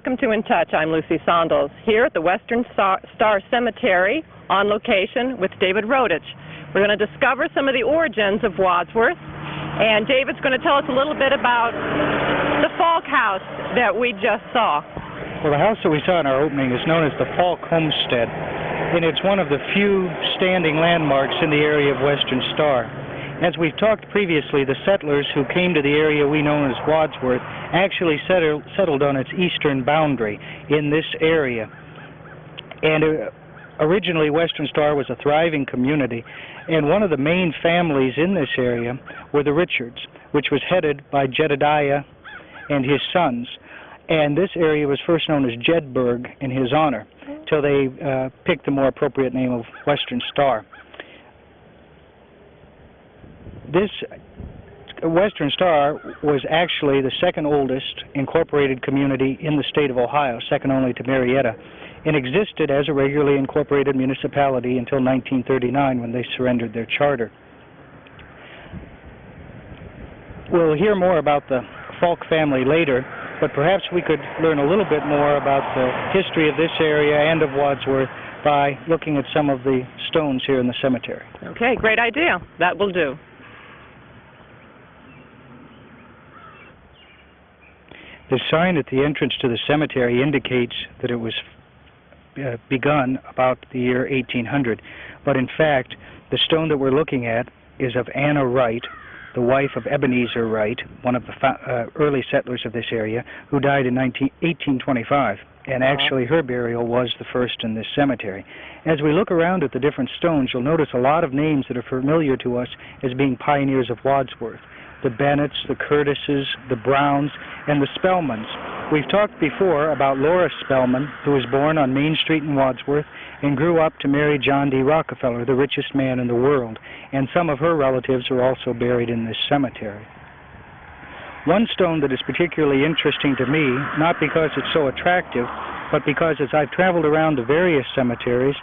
welcome to In Touch. I'm Lucy Sondels here at the Western Star Cemetery on location with David Rodich. We're going to discover some of the origins of Wadsworth, and David's going to tell us a little bit about the Falk house that we just saw. Well, the house that we saw in our opening is known as the Falk Homestead, and it's one of the few standing landmarks in the area of Western Star. As we've talked previously, the settlers who came to the area we know as Wadsworth actually settled on its eastern boundary in this area. And originally Western Star was a thriving community, and one of the main families in this area were the Richards, which was headed by Jedediah and his sons. And this area was first known as Jedburg in his honor, till they picked the more appropriate name of Western Star. This Western Star was actually the second oldest incorporated community in the state of Ohio, second only to Marietta, and existed as a regularly incorporated municipality until 1939 when they surrendered their charter. We'll hear more about the Falk family later, but perhaps we could learn a little bit more about the history of this area and of Wadsworth by looking at some of the stones here in the cemetery. Okay, great idea. That will do. The sign at the entrance to the cemetery indicates that it was begun about the year 1800, but in fact the stone that we're looking at is of Anna Wright, the wife of Ebenezer Wright, one of the early settlers of this area, who died in 1825, and actually her burial was the first in this cemetery. As we look around at the different stones, you'll notice a lot of names that are familiar to us as being pioneers of Wadsworth. The Bennetts, the Curtises, the Browns, and the Spellmans. We've talked before about Laura Spellman, who was born on Main Street in Wadsworth and grew up to marry John D. Rockefeller, the richest man in the world, and some of her relatives are also buried in this cemetery. One stone that is particularly interesting to me, not because it's so attractive, but because as I've traveled around to various cemeteries,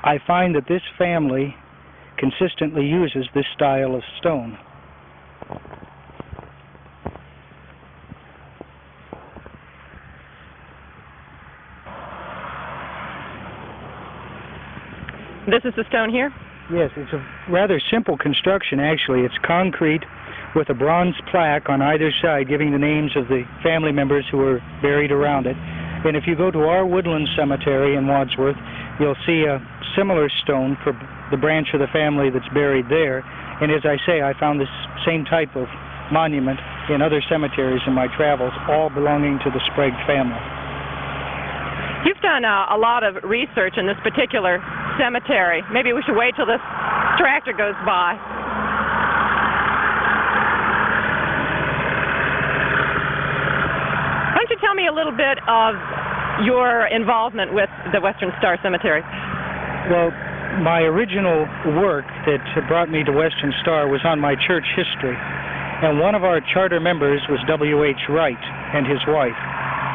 I find that this family consistently uses this style of stone. This is the stone here? Yes, it's a rather simple construction actually. It's concrete with a bronze plaque on either side giving the names of the family members who were buried around it. And if you go to our Woodland Cemetery in Wadsworth, you'll see a similar stone for the branch of the family that's buried there. And as I say, I found this same type of monument in other cemeteries in my travels, all belonging to the Sprague family. You've done a lot of research in this particular cemetery. Maybe we should wait till this tractor goes by. Why don't you tell me a little bit of your involvement with the Western Star Cemetery? Well, my original work that brought me to Western Star was on my church history, and one of our charter members was W.H. Wright and his wife.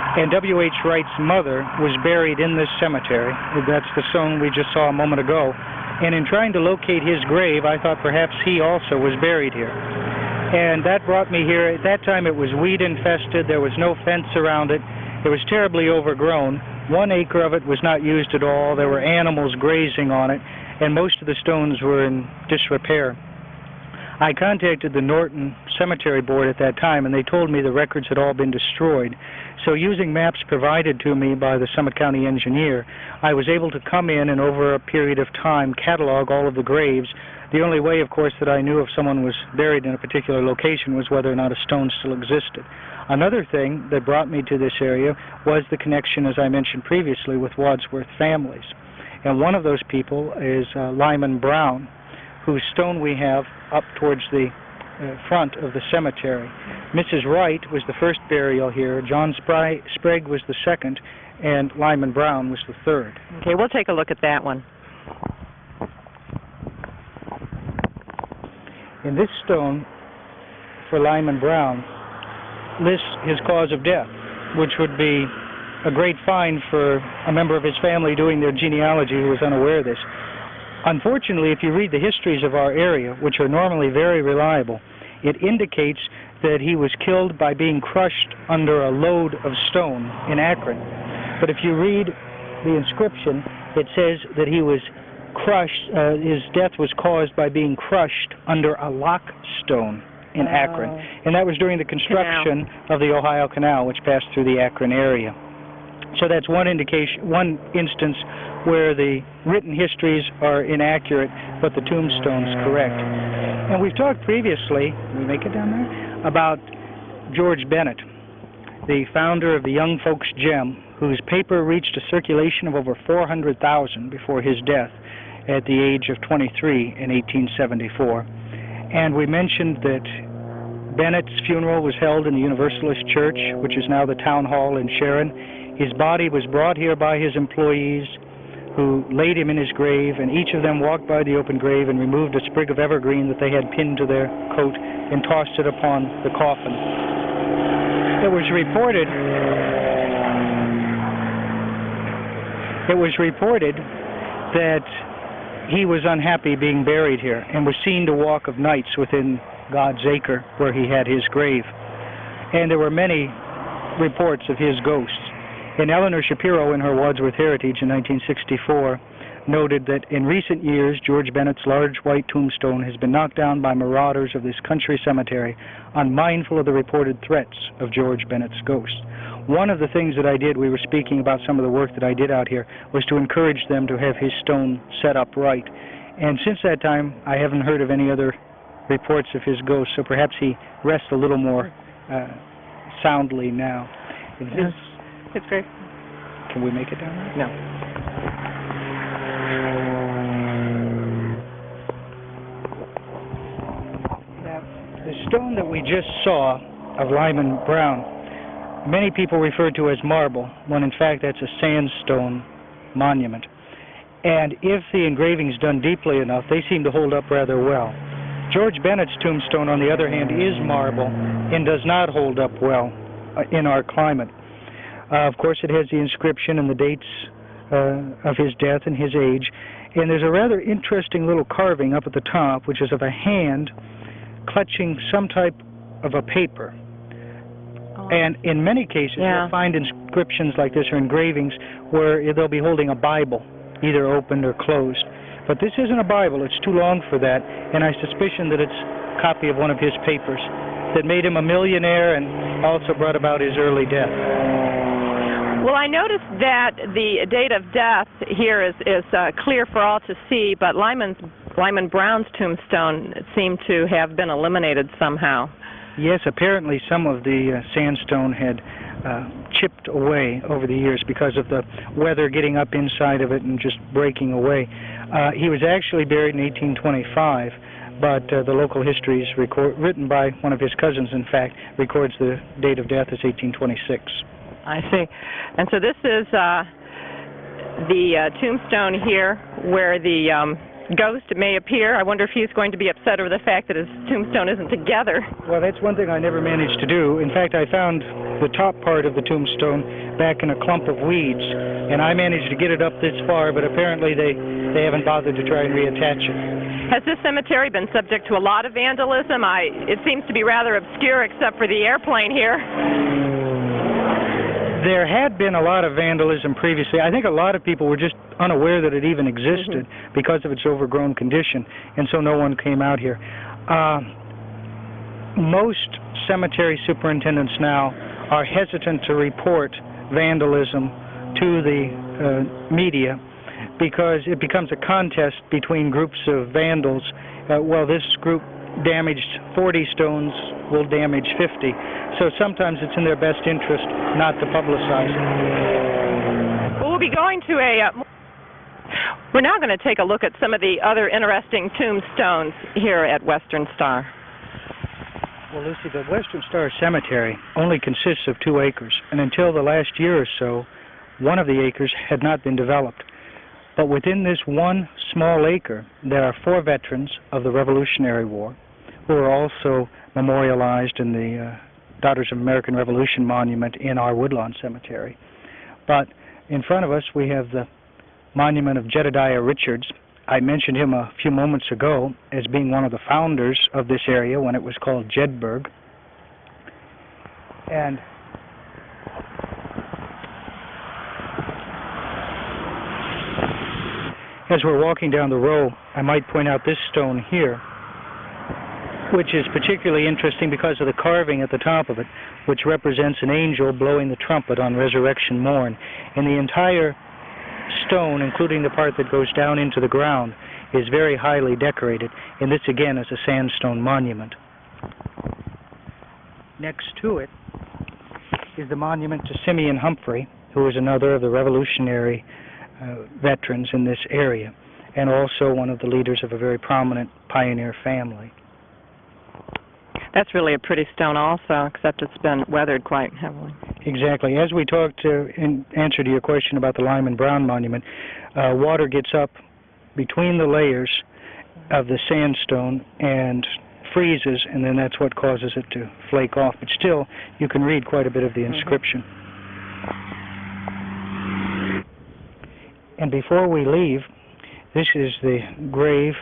And W.H. Wright's mother was buried in this cemetery. That's the stone we just saw a moment ago. And in trying to locate his grave, I thought perhaps he also was buried here. And that brought me here. At that time it was weed infested. There was no fence around it. It was terribly overgrown. 1 acre of it was not used at all. There were animals grazing on it, and most of the stones were in disrepair. I contacted the Norton Cemetery Board at that time, and they told me the records had all been destroyed. So using maps provided to me by the Summit County engineer, I was able to come in and over a period of time catalog all of the graves. The only way, of course, that I knew if someone was buried in a particular location was whether or not a stone still existed. Another thing that brought me to this area was the connection, as I mentioned previously, with Wadsworth families. And one of those people is Lyman Brown, whose stone we have up towards the front of the cemetery. Mrs. Wright was the first burial here, John Sprague was the second, and Lyman Brown was the third. Okay, we'll take a look at that one. In this stone, for Lyman Brown, lists his cause of death, which would be a great find for a member of his family doing their genealogy who was unaware of this. Unfortunately, if you read the histories of our area, which are normally very reliable, it indicates that he was killed by being crushed under a load of stone in Akron. But if you read the inscription, it says that he was crushed, his death was caused by being crushed under a lock stone in Akron. And that was during the construction of the Ohio Canal, which passed through the Akron area. So that's one instance where the written histories are inaccurate, but the tombstone's correct. And we've talked previously, can we make it down there, about George Bennett, the founder of the Young Folks Gem, whose paper reached a circulation of over 400,000 before his death at the age of 23 in 1874. And we mentioned that Bennett's funeral was held in the Universalist Church, which is now the Town Hall in Sharon. His body was brought here by his employees, who laid him in his grave, and each of them walked by the open grave and removed a sprig of evergreen that they had pinned to their coat and tossed it upon the coffin. It was reported that he was unhappy being buried here and was seen to walk of nights within God's acre where he had his grave. And there were many reports of his ghosts. And Eleanor Shapiro, in her Wadsworth Heritage in 1964, noted that in recent years, George Bennett's large white tombstone has been knocked down by marauders of this country cemetery, unmindful of the reported threats of George Bennett's ghost. One of the things that I did, we were speaking about some of the work that I did out here, was to encourage them to have his stone set up right. And since that time, I haven't heard of any other reports of his ghost, so perhaps he rests a little more soundly now. Yes. It's great. Can we make it down there? No. The stone that we just saw of Lyman Brown, many people refer to as marble, when in fact that's a sandstone monument. And if the engraving's done deeply enough, they seem to hold up rather well. George Bennett's tombstone, on the other hand, is marble and does not hold up well in our climate. Of course, it has the inscription and the dates of his death and his age. And there's a rather interesting little carving up at the top, which is of a hand clutching some type of a paper. And in many cases, you'll find inscriptions like this or engravings where they'll be holding a Bible, either opened or closed. But this isn't a Bible. It's too long for that. And I suspicion that it's a copy of one of his papers that made him a millionaire and also brought about his early death. Well, I noticed that the date of death here is clear for all to see, but Lyman Brown's tombstone seemed to have been eliminated somehow. Yes, apparently some of the sandstone had chipped away over the years because of the weather getting up inside of it and just breaking away. He was actually buried in 1825, but the local histories, written by one of his cousins, in fact, records the date of death as 1826. I see. And so this is the tombstone here where the ghost may appear. I wonder if he's going to be upset over the fact that his tombstone isn't together. Well, that's one thing I never managed to do. In fact, I found the top part of the tombstone back in a clump of weeds, and I managed to get it up this far, but apparently they haven't bothered to try and reattach it. Has this cemetery been subject to a lot of vandalism? It seems to be rather obscure except for the airplane here. There had been a lot of vandalism previously. I think a lot of people were just unaware that it even existed because of its overgrown condition, and so no one came out here. Most cemetery superintendents now are hesitant to report vandalism to the media because it becomes a contest between groups of vandals. Well, this group damaged 40 stones, will damage 50. So sometimes it's in their best interest not to publicize it. We'll be going to we're now going to take a look at some of the other interesting tombstones here at Western Star. Well, Lucy, the Western Star Cemetery only consists of 2 acres, and until the last year or so, one of the acres had not been developed. But within this one small acre, there are 4 veterans of the Revolutionary War who are also memorialized in the Daughters of American Revolution monument in our Woodlawn Cemetery. But in front of us, we have the monument of Jedediah Richards. I mentioned him a few moments ago as being one of the founders of this area when it was called Jedburgh. And as we're walking down the row, I might point out this stone here, which is particularly interesting because of the carving at the top of it, which represents an angel blowing the trumpet on resurrection morn. And the entire stone, including the part that goes down into the ground, is very highly decorated, and this again is a sandstone monument. Next to it is the monument to Simeon Humphrey, who is another of the Revolutionary veterans in this area, and also one of the leaders of a very prominent pioneer family. That's really a pretty stone also, except it's been weathered quite heavily. Exactly. As we talked in answer to your question about the Lyman Brown Monument, water gets up between the layers of the sandstone and freezes, and then that's what causes it to flake off. But still, you can read quite a bit of the inscription. And before we leave, this is the grave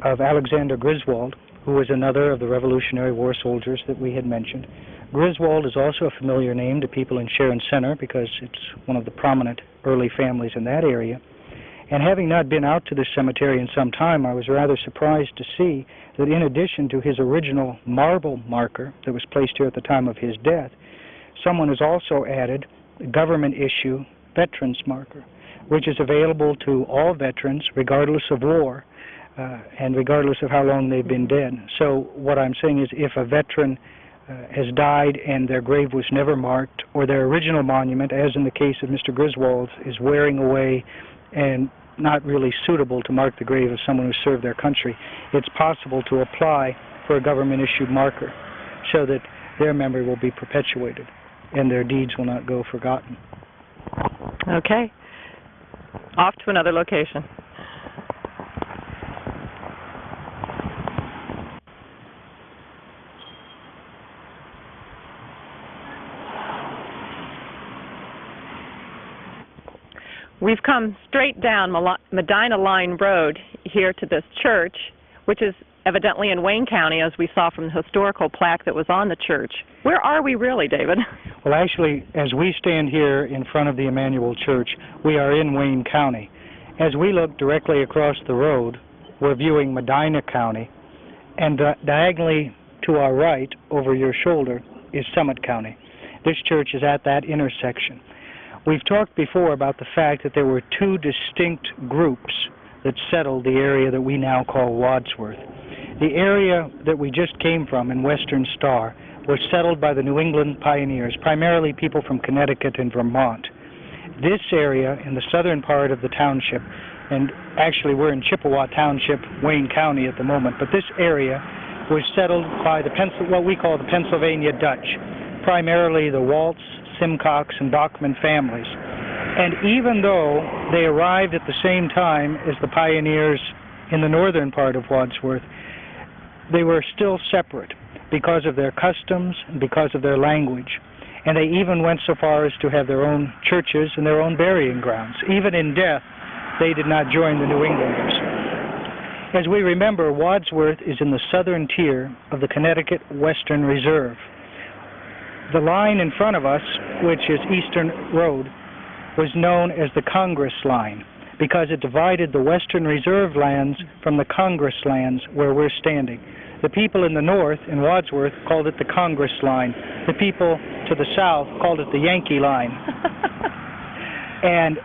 of Alexander Griswold, who was another of the Revolutionary War soldiers that we had mentioned. Griswold is also a familiar name to people in Sharon Center because it's one of the prominent early families in that area. And having not been out to this cemetery in some time, I was rather surprised to see that in addition to his original marble marker that was placed here at the time of his death, someone has also added a government-issue veterans marker, which is available to all veterans regardless of war and regardless of how long they've been dead. So what I'm saying is if a veteran has died and their grave was never marked, or their original monument, as in the case of Mr. Griswold's, is wearing away and not really suitable to mark the grave of someone who served their country, it's possible to apply for a government-issued marker so that their memory will be perpetuated and their deeds will not go forgotten. Okay. Off to another location. We've come straight down Medina Line Road here to this church, which is evidently in Wayne County, as we saw from the historical plaque that was on the church. Where are we really, David? Well, actually, as we stand here in front of the Emmanuel Church, we are in Wayne County. As we look directly across the road, we're viewing Medina County, and diagonally to our right, over your shoulder, is Summit County. This church is at that intersection. We've talked before about the fact that there were two distinct groups that settled the area that we now call Wadsworth. The area that we just came from in Western Star was settled by the New England pioneers, primarily people from Connecticut and Vermont. This area in the southern part of the township, and actually we're in Chippewa Township, Wayne County at the moment, but this area was settled by what we call the Pennsylvania Dutch, primarily the Waltz, Simcox, and Bachman families. And even though they arrived at the same time as the pioneers in the northern part of Wadsworth, they were still separate because of their customs and because of their language. And they even went so far as to have their own churches and their own burying grounds. Even in death, they did not join the New Englanders. As we remember, Wadsworth is in the southern tier of the Connecticut Western Reserve. The line in front of us, which is Eastern Road, was known as the Congress Line because it divided the Western Reserve lands from the Congress lands where we're standing. The people in the north, in Wadsworth, called it the Congress Line. The people to the south called it the Yankee Line. And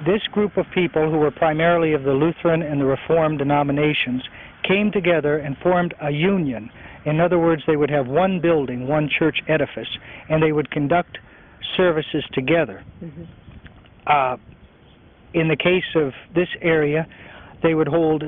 this group of people, who were primarily of the Lutheran and the Reformed denominations, came together and formed a union. In other words, they would have one building, one church edifice, and they would conduct services together. In the case of this area, they would hold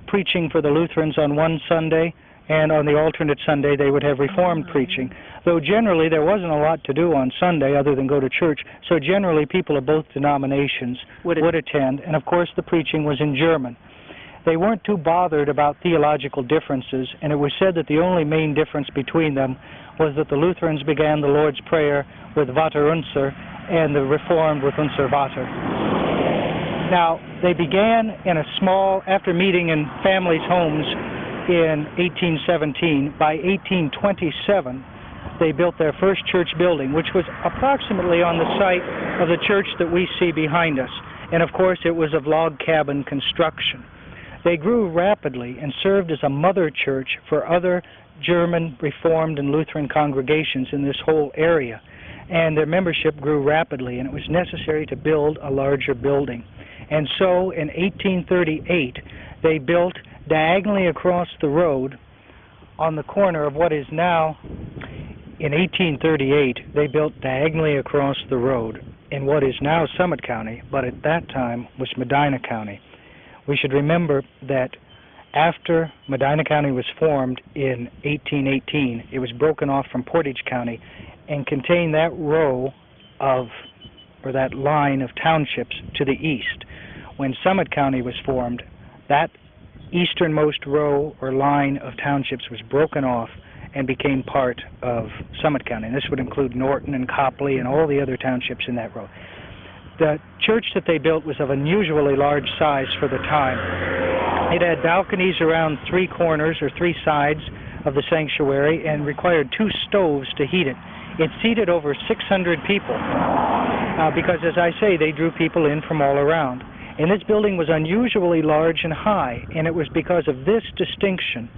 preaching for the Lutherans on one Sunday, and on the alternate Sunday they would have Reformed preaching. Though generally there wasn't a lot to do on Sunday other than go to church, so generally people of both denominations would attend, and of course the preaching was in German. They weren't too bothered about theological differences, and it was said that the only main difference between them was that the Lutherans began the Lord's Prayer with Vater Unser, and the Reformed with Unser Vater. Now, they began in a small, after meeting in families' homes in 1817. By 1827, they built their first church building, which was approximately on the site of the church that we see behind us. And of course, it was of log cabin construction. They grew rapidly and served as a mother church for other German Reformed and Lutheran congregations in this whole area. And their membership grew rapidly, and it was necessary to build a larger building. And so in 1838, they built diagonally across the road on the corner of what is now, in 1838, they built diagonally across the road in what is now Summit County, but at that time was Medina County. We should remember that after Medina County was formed in 1818, it was broken off from Portage County and contained that row of, or that line of townships to the east. When Summit County was formed, that easternmost row or line of townships was broken off and became part of Summit County. And this would include Norton and Copley and all the other townships in that row. The church that they built was of unusually large size for the time. It had balconies around three corners or three sides of the sanctuary and required 2 stoves to heat it. It seated over 600 people because, as I say, they drew people in from all around. And this building was unusually large and high, and it was because of this distinction,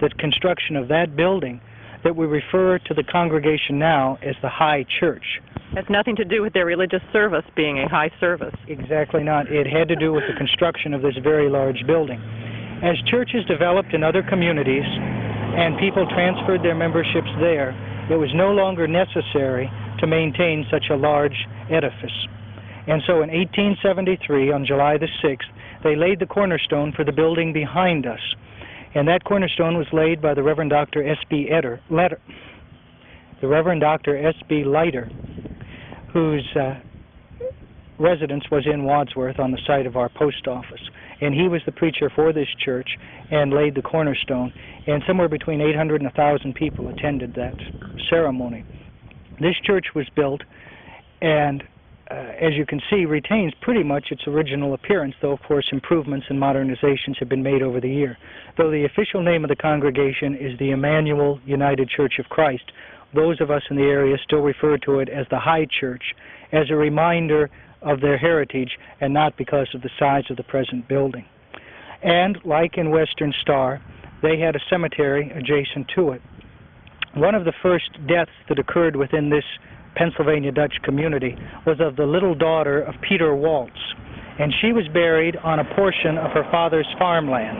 the construction of that building, that we refer to the congregation now as the High Church. Has nothing to do with their religious service being a high service. Exactly not. It had to do with the construction of this very large building. As churches developed in other communities and people transferred their memberships there, it was no longer necessary to maintain such a large edifice. And so in 1873, on July the 6th, they laid the cornerstone for the building behind us. And that cornerstone was laid by the Reverend Dr. S.B. Leiter, whose residence was in Wadsworth on the site of our post office. And he was the preacher for this church and laid the cornerstone. And somewhere between 800 and 1,000 people attended that ceremony. This church was built and, as you can see, retains pretty much its original appearance, though, of course, improvements and modernizations have been made over the year. Though the official name of the congregation is the Emmanuel United Church of Christ, those of us in the area still refer to it as the High Church, as a reminder of their heritage and not because of the size of the present building. And, like in Western Star, they had a cemetery adjacent to it. One of the first deaths that occurred within this Pennsylvania Dutch community was of the little daughter of Peter Waltz, and she was buried on a portion of her father's farmland.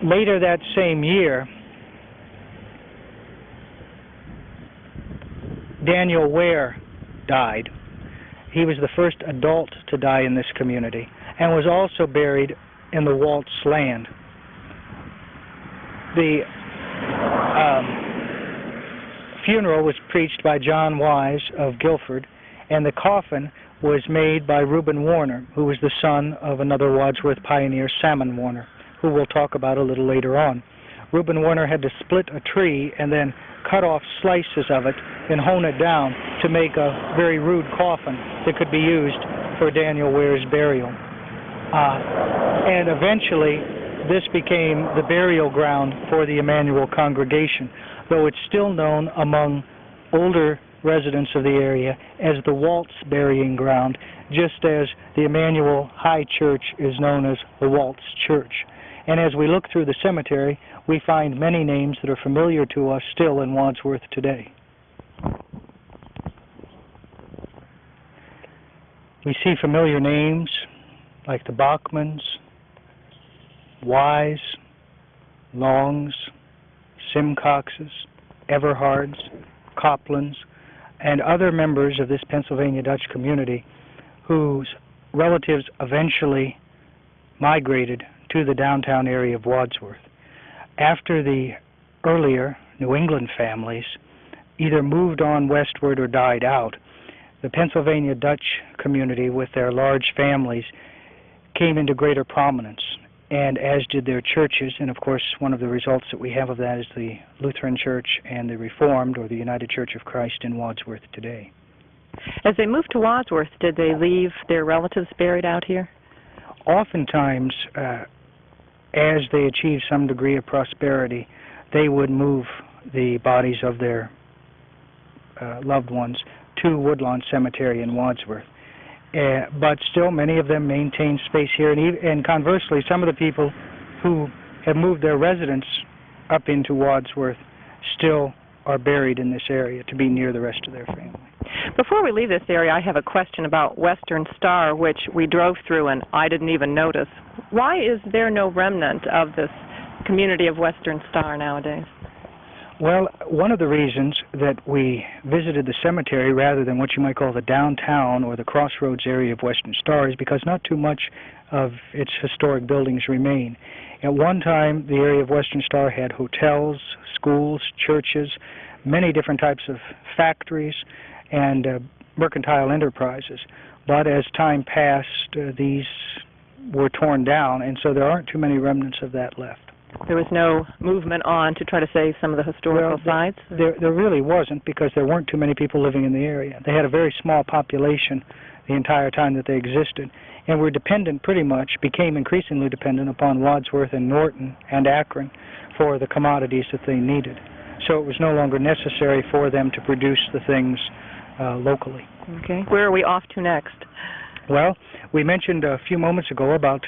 Later that same year, Daniel Ware died. He was the first adult to die in this community and was also buried in the Waltz land. The funeral was preached by John Wise of Guilford, and the coffin was made by Reuben Warner, who was the son of another Wadsworth pioneer, Salmon Warner, who we'll talk about a little later on. Reuben Warner had to split a tree and then cut off slices of it and hone it down to make a very rude coffin that could be used for Daniel Ware's burial. And eventually, this became the burial ground for the Emmanuel congregation, though it's still known among older residents of the area as the Waltz burying ground, just as the Emmanuel High Church is known as the Waltz Church. And as we look through the cemetery, we find many names that are familiar to us still in Wadsworth today. We see familiar names like the Bachmans, Wise, Longs, Simcoxes, Everhards, Coplands, and other members of this Pennsylvania Dutch community whose relatives eventually migrated to the downtown area of Wadsworth. After the earlier New England families either moved on westward or died out, the Pennsylvania Dutch community with their large families came into greater prominence, and as did their churches. And of course, one of the results that we have of that is the Lutheran Church and the Reformed, or the United Church of Christ, in Wadsworth today. As they moved to Wadsworth, did they leave their relatives buried out here? Oftentimes, as they achieved some degree of prosperity, they would move the bodies of their loved ones to Woodlawn Cemetery in Wadsworth. But still, many of them maintain space here, and conversely, some of the people who have moved their residence up into Wadsworth still are buried in this area to be near the rest of their family. Before we leave this area, I have a question about Western Star, which we drove through and I didn't even notice. Why is there no remnant of this community of Western Star nowadays? Well, one of the reasons that we visited the cemetery rather than what you might call the downtown or the crossroads area of Western Star is because not too much of its historic buildings remain. At one time, the area of Western Star had hotels, schools, churches, many different types of factories, and mercantile enterprises. But as time passed, these were torn down, and so there aren't too many remnants of that left. There was no movement on to try to save some of the historical sites? There really wasn't, because there weren't too many people living in the area. They had a very small population the entire time that they existed, and were dependent became increasingly dependent upon Wadsworth and Norton and Akron for the commodities that they needed. So it was no longer necessary for them to produce the things locally. Okay. Where are we off to next? Well, we mentioned a few moments ago about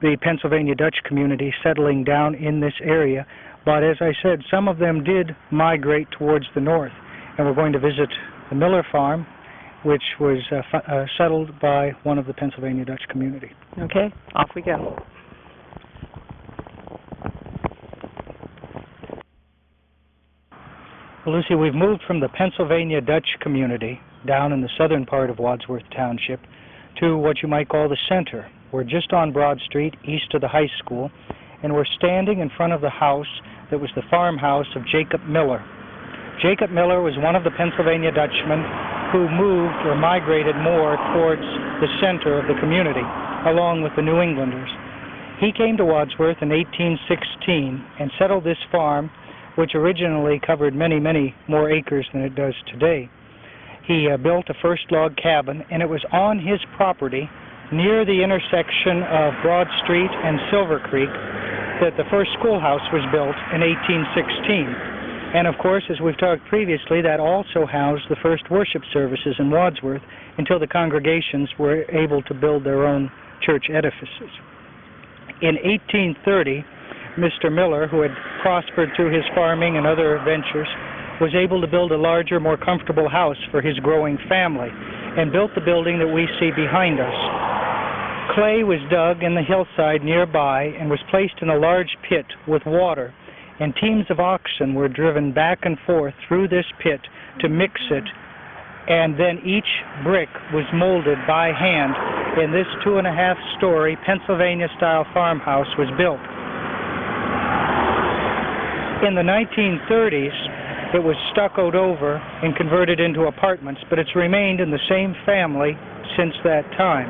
the Pennsylvania Dutch community settling down in this area, but as I said, some of them did migrate towards the north, and we're going to visit the Miller Farm, which was settled by one of the Pennsylvania Dutch community. Okay, off we go. Well, Lucy, we've moved from the Pennsylvania Dutch community down in the southern part of Wadsworth Township to what you might call the center. We're just on Broad Street, east of the high school, and we're standing in front of the house that was the farmhouse of Jacob Miller. Jacob Miller was one of the Pennsylvania Dutchmen who moved or migrated more towards the center of the community, along with the New Englanders. He came to Wadsworth in 1816 and settled this farm, which originally covered many, many more acres than it does today. He built a first log cabin, and it was on his property, near the intersection of Broad Street and Silver Creek, that the first schoolhouse was built in 1816. And of course, as we've talked previously, that also housed the first worship services in Wadsworth until the congregations were able to build their own church edifices. In 1830, Mr. Miller, who had prospered through his farming and other ventures, was able to build a larger, more comfortable house for his growing family, and built the building that we see behind us. Clay was dug in the hillside nearby and was placed in a large pit with water, and teams of oxen were driven back and forth through this pit to mix it, and then each brick was molded by hand, and this 2.5-story Pennsylvania-style farmhouse was built. In the 1930s, it was stuccoed over and converted into apartments, but it's remained in the same family since that time.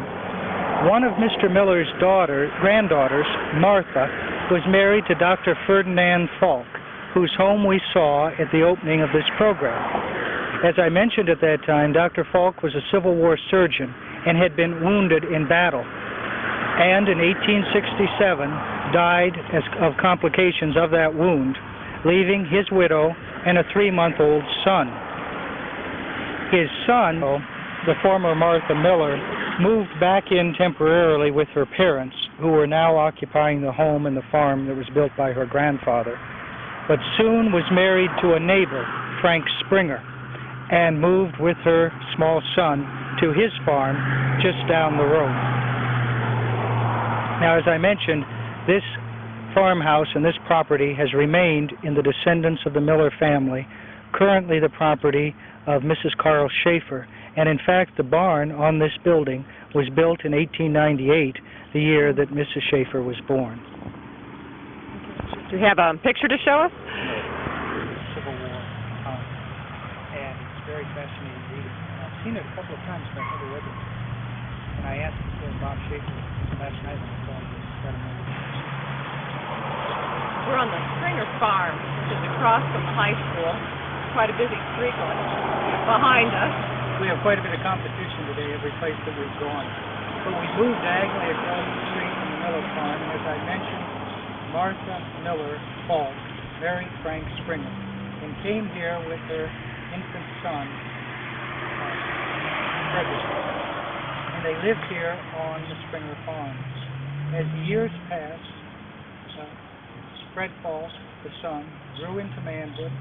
One of Mr. Miller's granddaughters, Martha, was married to Dr. Ferdinand Falk, whose home we saw at the opening of this program. As I mentioned at that time, Dr. Falk was a Civil War surgeon and had been wounded in battle, and in 1867 died of complications of that wound, leaving his widow and a 3-month-old son. His son, the former Martha Miller, moved back in temporarily with her parents, who were now occupying the home and the farm that was built by her grandfather, but soon was married to a neighbor, Frank Springer, and moved with her small son to his farm just down the road. Now, as I mentioned, this farmhouse and this property has remained in the descendants of the Miller family, currently the property of Mrs. Carl Schaefer, and in fact the barn on this building was built in 1898, the year that Mrs. Schaefer was born. Do you have a picture to show us? Civil War, and it's very fascinating reading. I've seen it a couple of times, but I've never read it. And I asked Bob Schaefer last night on the phone. We're on the Springer Farm, which is across from the high school. Quite a busy street going. behind us. We have quite a bit of competition today every place that we've gone. But we moved diagonally across the street from the Miller farm, and as I mentioned, Martha Miller Falk married Frank Springer and came here with her infant son, Frederick. And they lived here on the Springer farm. As the years passed, Fred Falk, the son, grew into manhood,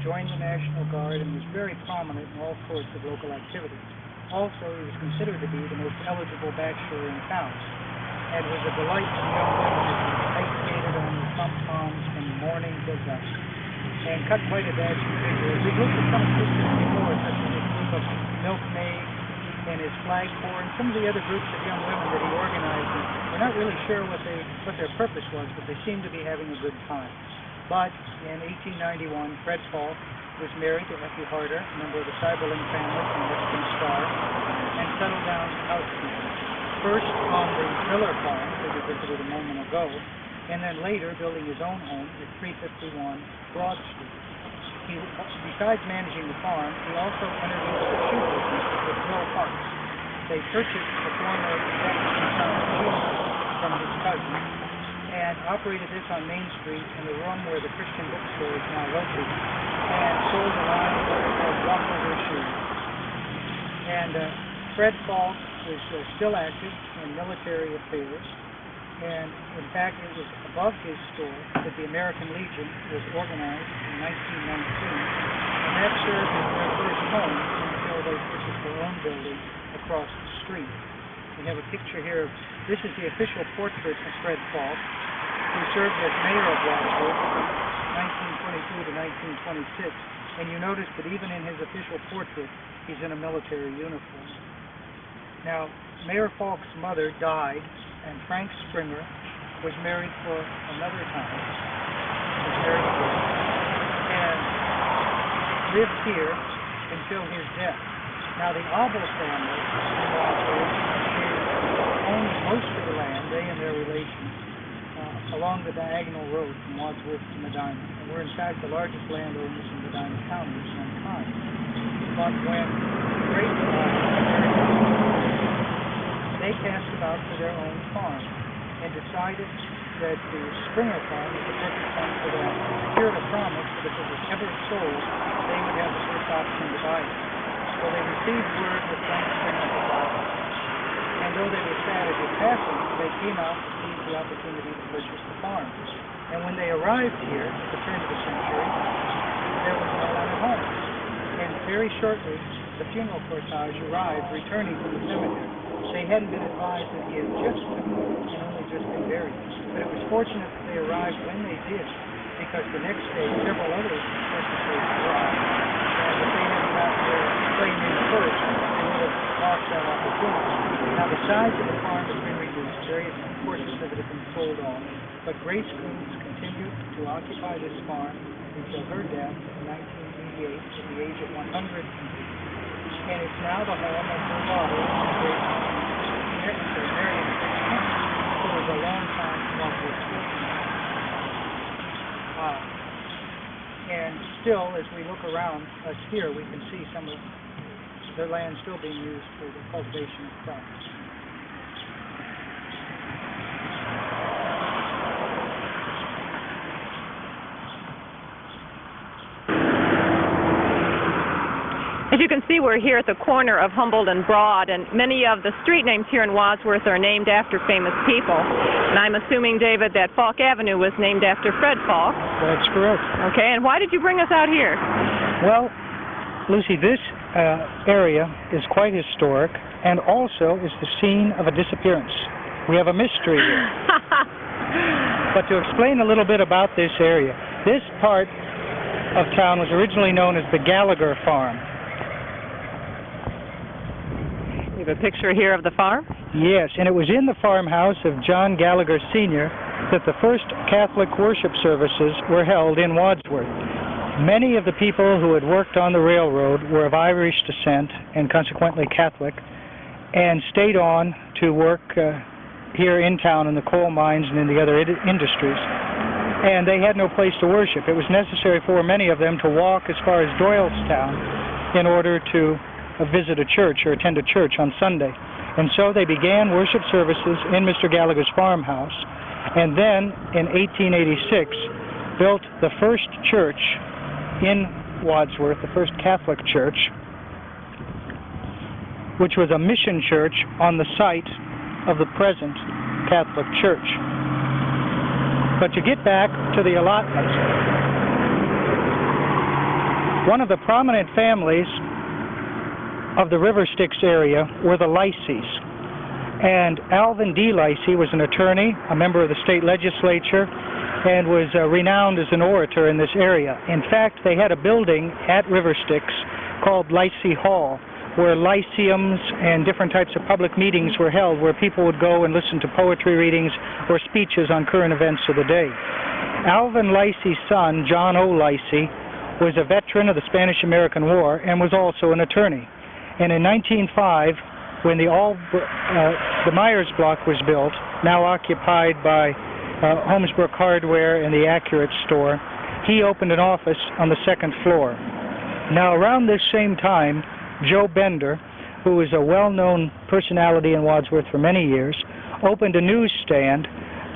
joined the National Guard, and was very prominent in all sorts of local activities. Also, he was considered to be the most eligible bachelor in town, and was a delight to young women as he ice-skated on the pom-poms from morning till dusk, and cut quite a dashing figure. As we looked at some pictures before, such as this group of milkmaids and his flag corps, and some of the other groups of young women that he organized, and we're not really sure what their purpose was, but they seemed to be having a good time. But in 1891, Fred Falk was married to Effie Harder, a member of the CityLink family from Western Star, and settled down housekeeping. First on the Miller farm, that we visited a moment ago, and then later building his own home at 351 Broad Street. Besides managing the farm, he also entered into the shoe business with Will Parks. They purchased the former Jefferson Town shoe from his cousin and operated this on Main Street in the room where the Christian bookstore is now located, and sold a line of what are called walkover shoes. And Fred Falk was still active in military affairs, and in fact it was above his store that the American Legion was organized in 1919, and that served as their first home until they purchased their own building across the street. We have a picture here. This is the official portrait of Fred Falk, who served as mayor of Wadsworth from 1922 to 1926, and you notice that even in his official portrait, he's in a military uniform. Now, Mayor Falk's mother died, and Frank Springer was married for another time. He was married again, and lived here until his death. Now, the Abel family in Wadsworth owned most of the land, they and their relations, along the diagonal road from Wadsworth to Medina, and were in fact the largest landowners in Medina County at some time. But when the great they cast about for their own farm and decided that the Springer farm was the perfect one for them, secured a promise that if it was ever sold, they would have the first option to buy it. So they received word that Frank Springer had bought it. And though they were sad at his passing, they came out to seize the opportunity to purchase the farm. And when they arrived here at the turn of the century, there was no one at home. And very shortly, the funeral cortege arrived, returning from the cemetery. They hadn't been advised that he had just been and only just been buried. But it was fortunate that they arrived when they did, because the next day several other necessaries arrived. And if they had got their claim in first, they would have lost that opportunity. Now the size of the farm has been reduced. Various portions of it have been sold off. But Grace Coons continued to occupy this farm until her death in 1988 at the age of 100. And it's now the home of her daughter, Grace Marion, who was a long-time Wadsworth citizen. And still, as we look around us here, we can see some of their land still being used for the cultivation of crops. As you can see, we're here at the corner of Humboldt and Broad, and many of the street names here in Wadsworth are named after famous people. And I'm assuming, David, that Falk Avenue was named after Fred Falk. That's correct. Okay, and why did you bring us out here? Well, Lucy, this area is quite historic and also is the scene of a disappearance. We have a mystery here. But to explain a little bit about this area, this part of town was originally known as the Gallagher Farm. You have a picture here of the farm? Yes, and it was in the farmhouse of John Gallagher Sr. that the first Catholic worship services were held in Wadsworth. Many of the people who had worked on the railroad were of Irish descent and consequently Catholic, and stayed on to work here in town in the coal mines and in the other industries. And they had no place to worship. It was necessary for many of them to walk as far as Doylestown in order to visit a church or attend a church on Sunday. And so they began worship services in Mr. Gallagher's farmhouse, and then in 1886 built the first church in Wadsworth, the first Catholic church, which was a mission church on the site of the present Catholic Church. But to get back to the allotments, one of the prominent families of the River Styx area were the Lyceys. And Alvin D. Lycey was an attorney, a member of the state legislature, and was renowned as an orator in this area. In fact, they had a building at River Styx called Lycey Hall, where lyceums and different types of public meetings were held, where people would go and listen to poetry readings or speeches on current events of the day. Alvin Lycey's son, John O. Lycey, was a veteran of the Spanish-American War and was also an attorney. And in 1905, when the Myers Block was built, now occupied by Holmesbrook Hardware and the Accurate store, he opened an office on the second floor. Now, around this same time, Joe Bender, who was a well-known personality in Wadsworth for many years, opened a newsstand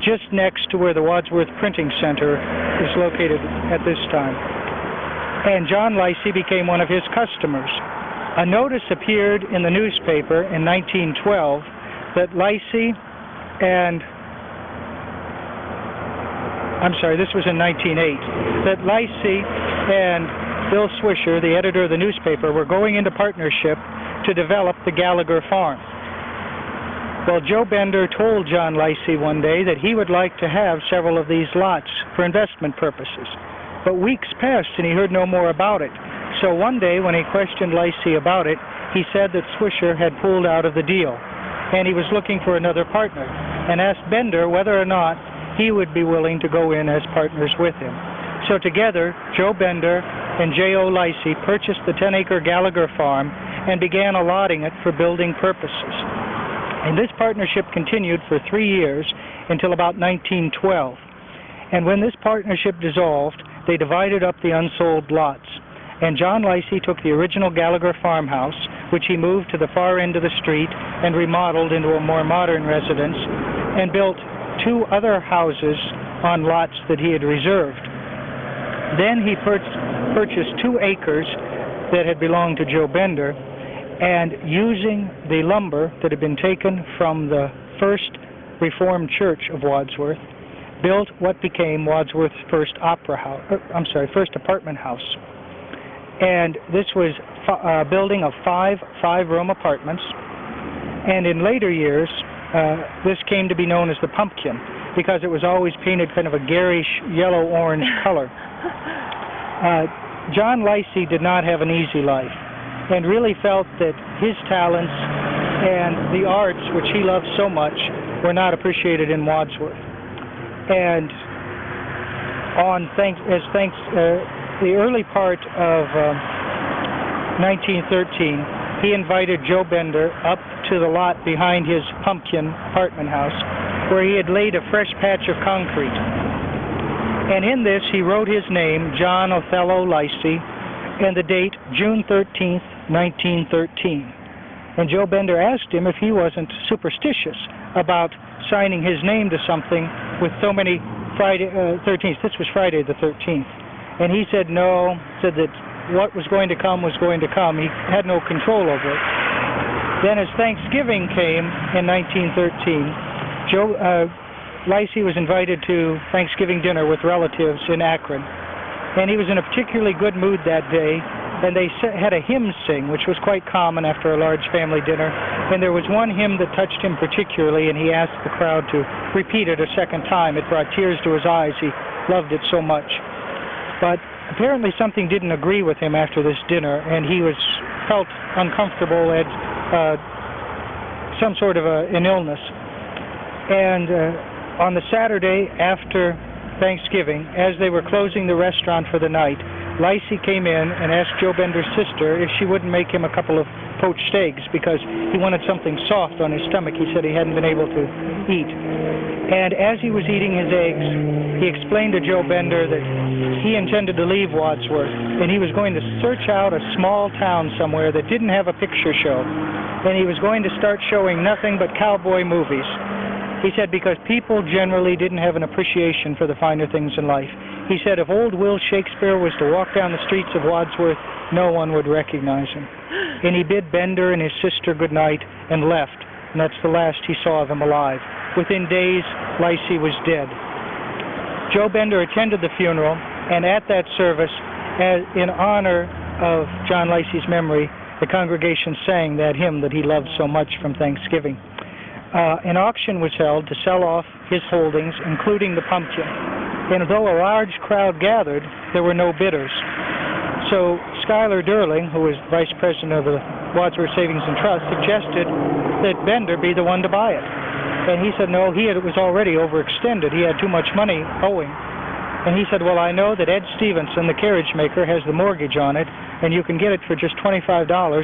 just next to where the Wadsworth Printing Center is located at this time. And John Lycey became one of his customers. A notice appeared in the newspaper in 1912 that Lycey and, this was in 1908, that Lycey and Bill Swisher, the editor of the newspaper, were going into partnership to develop the Gallagher farm. Well, Joe Bender told John Lycey one day that he would like to have several of these lots for investment purposes. But weeks passed and he heard no more about it. So one day when he questioned Lycey about it, he said that Swisher had pulled out of the deal and he was looking for another partner, and asked Bender whether or not he would be willing to go in as partners with him. So together, Joe Bender and J.O. Lycey purchased the 10-acre Gallagher farm and began allotting it for building purposes. And this partnership continued for 3 years until about 1912. And when this partnership dissolved, they divided up the unsold lots. And John Lycey took the original Gallagher farmhouse, which he moved to the far end of the street and remodeled into a more modern residence, and built 2 other houses on lots that he had reserved. Then he purchased 2 acres that had belonged to Joe Bender, and using the lumber that had been taken from the first Reformed Church of Wadsworth, built what became Wadsworth's first first apartment house. And this was a building of 5 5-room apartments, and in later years this came to be known as the Pumpkin, because it was always painted kind of a garish yellow-orange color. John Lycey did not have an easy life, and really felt that his talents and the arts, which he loved so much, were not appreciated in Wadsworth. And the early part of 1913, he invited Joe Bender up to the lot behind his Pumpkin apartment house, where he had laid a fresh patch of concrete. And in this, he wrote his name, John Othello Lycey, and the date June 13th, 1913. And Joe Bender asked him if he wasn't superstitious about signing his name to something with so many Friday 13th. This was Friday the 13th. And he said no, said that what was going to come was going to come. He had no control over it. Then as Thanksgiving came in 1913, Joe Lycey was invited to Thanksgiving dinner with relatives in Akron. And he was in a particularly good mood that day, and they had a hymn sing, which was quite common after a large family dinner. And there was one hymn that touched him particularly, and he asked the crowd to repeat it a second time. It brought tears to his eyes. He loved it so much. But apparently something didn't agree with him after this dinner, and he felt uncomfortable, had some sort of an illness. And on the Saturday after Thanksgiving, as they were closing the restaurant for the night, Lycey came in and asked Joe Bender's sister if she wouldn't make him a couple of poached eggs because he wanted something soft on his stomach. He said he hadn't been able to eat. And as he was eating his eggs, he explained to Joe Bender that he intended to leave Wadsworth, and he was going to search out a small town somewhere that didn't have a picture show, and he was going to start showing nothing but cowboy movies. He said because people generally didn't have an appreciation for the finer things in life. He said if old Will Shakespeare was to walk down the streets of Wadsworth, no one would recognize him. And he bid Bender and his sister good night and left, and that's the last he saw of him alive. Within days, Lacey was dead. Joe Bender attended the funeral, and at that service, in honor of John Lacey's memory, the congregation sang that hymn that he loved so much from Thanksgiving. An auction was held to sell off his holdings, including the pumpkin. And though a large crowd gathered, there were no bidders. So Schuyler Durling, who was vice president of the Wadsworth Savings and Trust, suggested that Bender be the one to buy it. And he said no, it was already overextended. He had too much money owing. And he said, well, I know that Ed Stevenson, the carriage maker, has the mortgage on it, and you can get it for just $25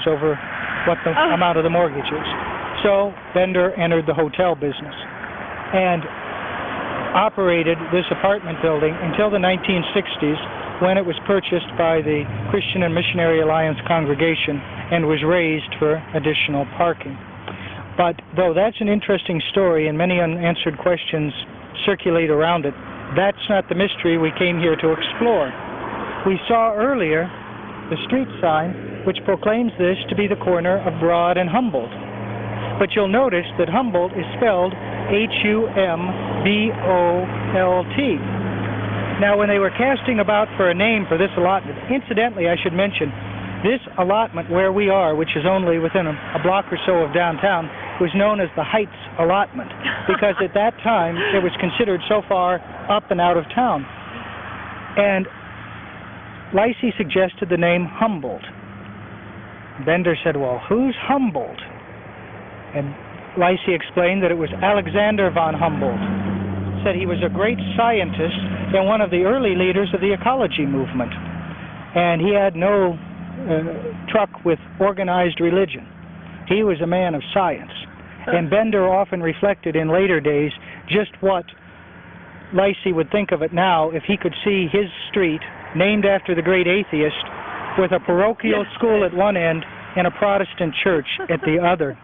over what the amount of the mortgage is. So Bender entered the hotel business and operated this apartment building until the 1960s, when it was purchased by the Christian and Missionary Alliance congregation and was raised for additional parking. But though that's an interesting story and many unanswered questions circulate around it, that's not the mystery we came here to explore. We saw earlier the street sign which proclaims this to be the corner of Broad and Humboldt. But you'll notice that Humboldt is spelled Humbolt. Now, when they were casting about for a name for this allotment, incidentally, I should mention, this allotment where we are, which is only within a block or so of downtown, was known as the Heights allotment, because at that time it was considered so far up and out of town. And Lacey suggested the name Humboldt. Bender said, well, who's Humboldt? And Lacey explained that it was Alexander von Humboldt. Said he was a great scientist and one of the early leaders of the ecology movement. And he had no truck with organized religion. He was a man of science. And Bender often reflected in later days just what Lacey would think of it now if he could see his street, named after the great atheist, with a parochial school at one end and a Protestant church at the other.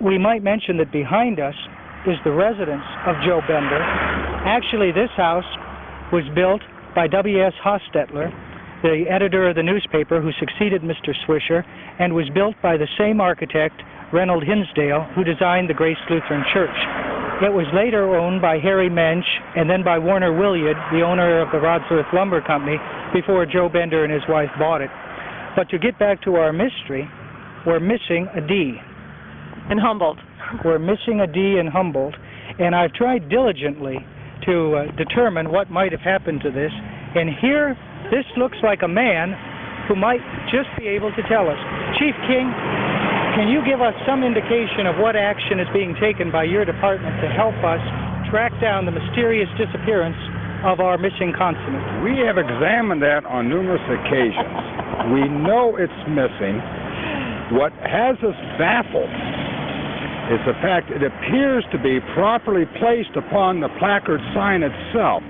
We might mention that behind us is the residence of Joe Bender. Actually, this house was built by W.S. Hostetler, the editor of the newspaper who succeeded Mr. Swisher, and was built by the same architect, Reynold Hinsdale, who designed the Grace Lutheran Church. It was later owned by Harry Mensch and then by Warner Williard, the owner of the Wadsworth Lumber Company, before Joe Bender and his wife bought it. But to get back to our mystery, we're missing a D. In Humboldt. We're missing a D in Humboldt, and I've tried diligently to determine what might have happened to this. And here, this looks like a man who might just be able to tell us. Chief King, can you give us some indication of what action is being taken by your department to help us track down the mysterious disappearance of our missing consonant? We have examined that on numerous occasions. We know it's missing. What has us baffled is the fact it appears to be properly placed upon the placard sign itself.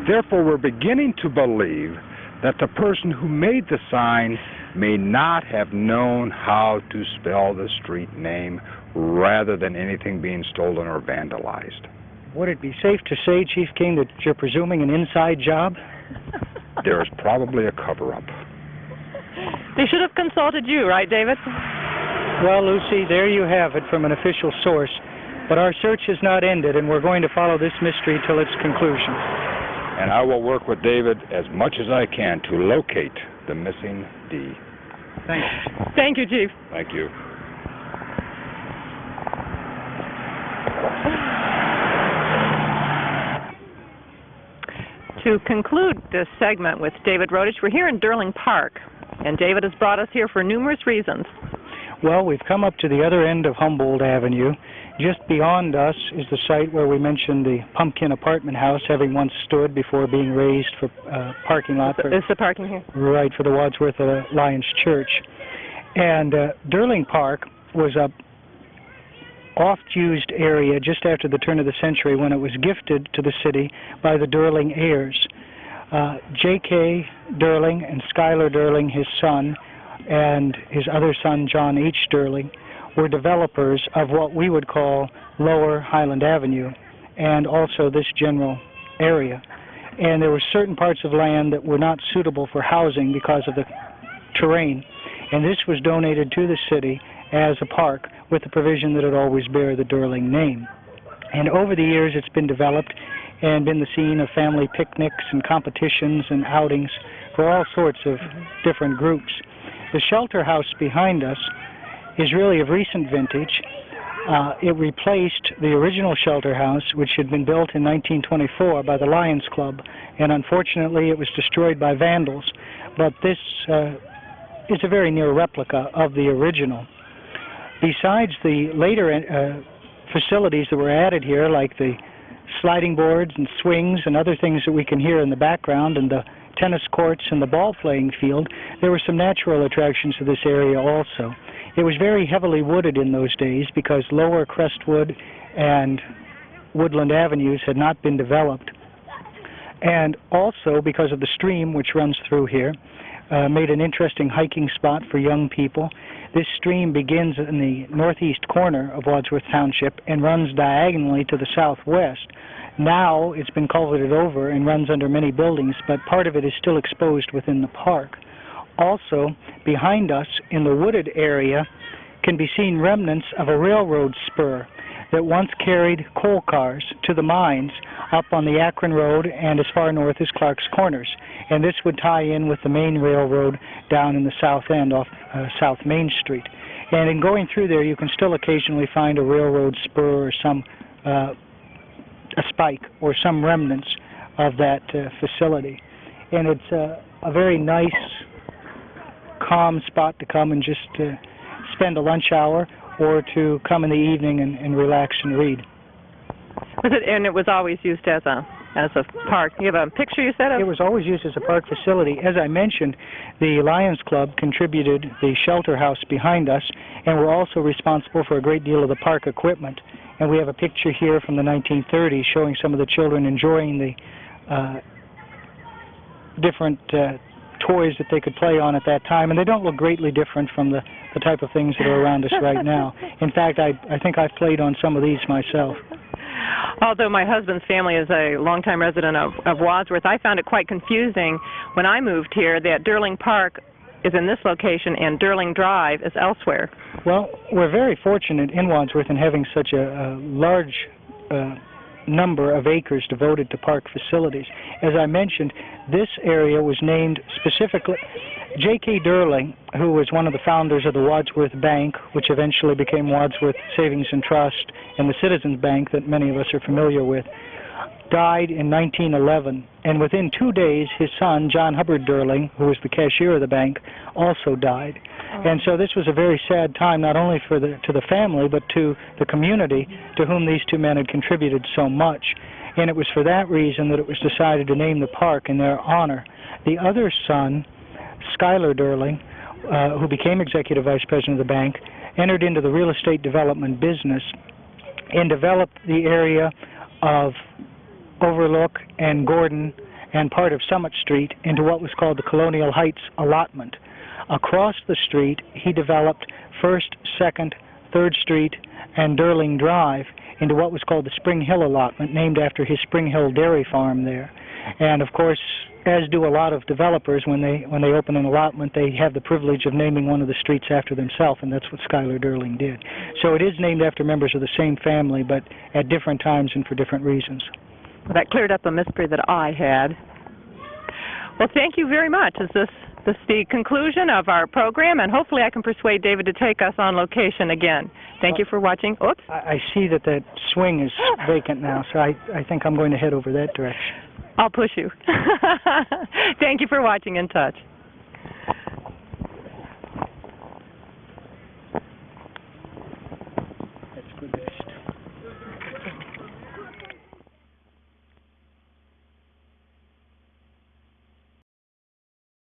Therefore, we're beginning to believe that the person who made the sign may not have known how to spell the street name rather than anything being stolen or vandalized. Would it be safe to say, Chief King, that you're presuming an inside job? There is probably a cover-up. They should have consulted you, right, David? Well, Lucy, there you have it from an official source. But our search is not ended, and we're going to follow this mystery till its conclusion. And I will work with David as much as I can to locate the missing D. Thank you. Thank you, Chief. Thank you. To conclude this segment with David Rodich, we're here in Durling Park, and David has brought us here for numerous reasons. Well, we've come up to the other end of Humboldt Avenue. Just beyond us is the site where we mentioned the pumpkin apartment house having once stood before being raised for parking lot. Is the parking here? Right, for the Wadsworth Alliance Church. And Durling Park was a oft-used area just after the turn of the century when it was gifted to the city by the Durling heirs. J.K. Durling and Schuyler Durling, his son, and his other son, John H. Durling, were developers of what we would call Lower Highland Avenue and also this general area. And there were certain parts of land that were not suitable for housing because of the terrain. And this was donated to the city as a park with the provision that it always bear the Durling name. And over the years it's been developed and been the scene of family picnics and competitions and outings for all sorts of different groups. The shelter house behind us is really of recent vintage. It replaced the original shelter house, which had been built in 1924 by the Lions Club, and unfortunately it was destroyed by vandals. But this is a very near replica of the original. Besides the later facilities that were added here, like the sliding boards and swings and other things that we can hear in the background, and the tennis courts and the ball playing field, there were some natural attractions to this area also. It was very heavily wooded in those days because lower Crestwood and Woodland Avenues had not been developed. And also because of the stream which runs through here, made an interesting hiking spot for young people. This stream begins in the northeast corner of Wadsworth Township and runs diagonally to the southwest. Now it's been culverted over and runs under many buildings, but part of it is still exposed within the park. Also, behind us in the wooded area can be seen remnants of a railroad spur that once carried coal cars to the mines up on the Akron Road and as far north as Clark's Corners. And this would tie in with the main railroad down in the south end off South Main Street. And in going through there, you can still occasionally find a railroad spur or some a spike or some remnants of that facility. And it's a very nice, calm spot to come and just spend a lunch hour or to come in the evening and relax and read. Was it, and it was always used as a park? You have a picture you said of? It was always used as a park facility. As I mentioned, the Lions Club contributed the shelter house behind us and were also responsible for a great deal of the park equipment. And we have a picture here from the 1930s showing some of the children enjoying the different toys that they could play on at that time, and they don't look greatly different from the type of things that are around us right now. In fact, I think I've played on some of these myself. Although my husband's family is a longtime resident of Wadsworth, I found it quite confusing when I moved here that Durling Park is in this location and Durling Drive is elsewhere. Well, we're very fortunate in Wadsworth in having such a large number of acres devoted to park facilities. As I mentioned, this area was named specifically. J.K. Durling, who was one of the founders of the Wadsworth Bank, which eventually became Wadsworth Savings and Trust, and the Citizens Bank that many of us are familiar with, died in 1911. And within 2 days, his son, John Hubbard Durling, who was the cashier of the bank, also died. And so this was a very sad time, not only to the family, but to the community to whom these two men had contributed so much. And it was for that reason that it was decided to name the park in their honor. The other son, Schuyler Durling, who became executive vice president of the bank, entered into the real estate development business and developed the area of Overlook and Gordon and part of Summit Street into what was called the Colonial Heights allotment. Across the street, he developed 1st, 2nd, 3rd Street, and Durling Drive into what was called the Spring Hill allotment, named after his Spring Hill dairy farm there. And of course, as do a lot of developers, when they open an allotment, they have the privilege of naming one of the streets after themselves, and that's what Schuyler Durling did. So it is named after members of the same family, but at different times and for different reasons. Well, that cleared up a mystery that I had. Well, thank you very much. Is this the conclusion of our program, and hopefully I can persuade David to take us on location again. Thank you for watching. Oops. I see that swing is vacant now, so I think I'm going to head over that direction. I'll push you. Thank you for watching In Touch.